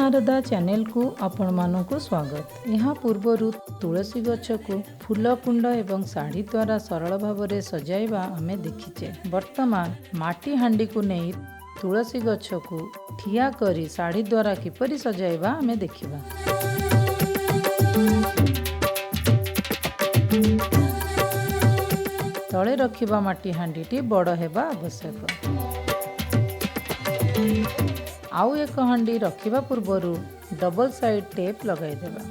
Narada channel को आपण मानक स्वागत। यहाँ पूर्वर तुलसी गछ को फूल कुंड एवं साड़ी द्वारा सरल भाव में सजाइबा आमे देखीचे। वर्तमान माटी हांडी को नहीं तुलसी गछ को ठिया करी साड़ी द्वारा किपरि सजाइबा आमे देखिबा। तले रखिबा माटी हांडीटी बड़ हेबा आवश्यक। आउ एक हांडी रखिबा पूर्वर डबल साइड टेप लगाई देबा।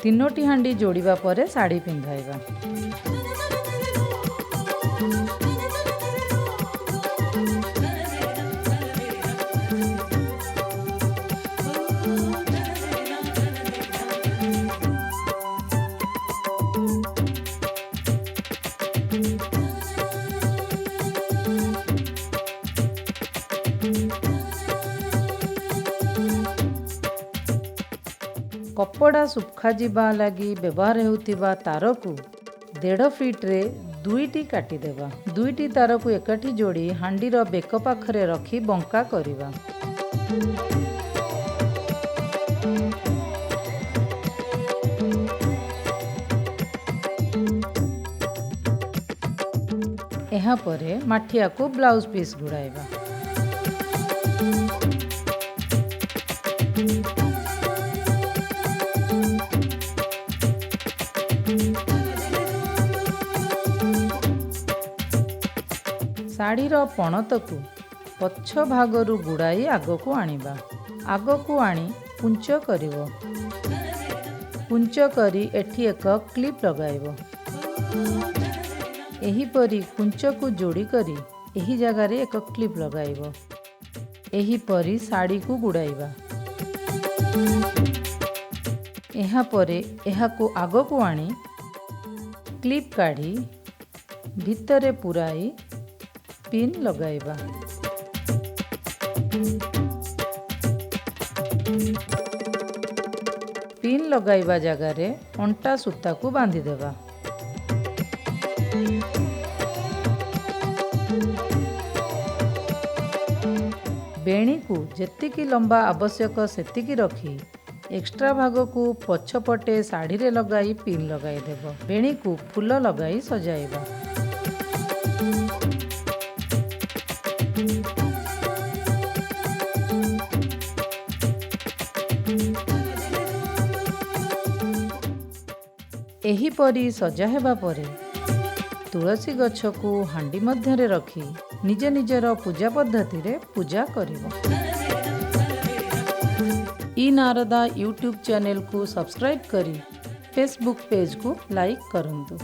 तीनोटी हांडी जोड़िबा परे साड़ी पिंधाइबा। कपड़ा सुखा जीवा लगी व्यवहार होतिबा तार को 1.5 फीट रे दुईटी काटी देबा। दुईटी तार को एकाठी जोड़ी हांडीर बेक पाखरे रखी बंका करिबा। एहा परे माठिया को ब्लाउज पीस गुड़ाइबा। साड़ीर पणत को पछ भागरू गुड़ाई आग को आनिबा। आग को आनी पुंच करिवो। पुंच करी एठी एक क्लिप लगाइबो। एही परी कुंच को जोड़ी करी एही जगह रे एक क्लिप लगाइबो। एही परी साड़ी को गुड़ाइबा। एहा परे एहा को आग को आनी क्लिप काढ़ी भितरे पुराई पिन लगाइबा। पिन लगाइबा जगह रे अंटा सूता को बांधी देबा। बेणी को जेतिकी लंबा आवश्यक सेतिकी रखी एक्स्ट्रा भाग को पछपटे साड़ी रे लगाई पिन लगाई देबो। बेणी को फूल लगाई सजाइबा। एही परी सजा हेबा परे तुलसी गछ को हांडी मध्य रे रखी निज निजर पूजा पद्धति रे पूजा करिबो। ई नारदा यूट्यूब चैनल को सब्सक्राइब करी फेसबुक पेज को लाइक करंतु।